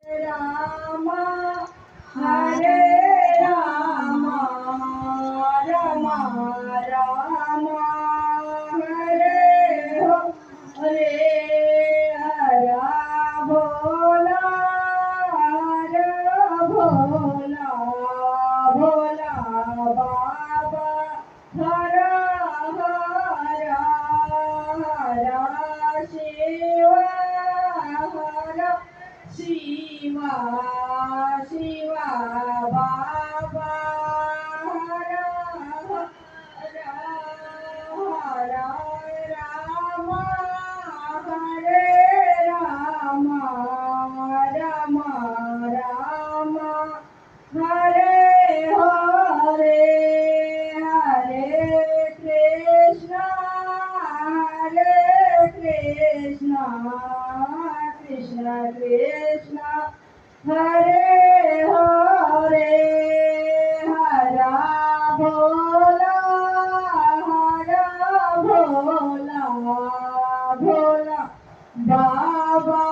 रामा हरे रामा रामा रामा हरे हरे हरा भोला हरा भोला भोला बाबा हरा हरा हरा शिवा हरा शिवा शिवा बाबा हरा हरा हरा रामा हरे रामा रामा रामा हरे हरे हरे कृष्णा कृष्ण कृष्ण हरे हरे हरा भोला भोला बाबा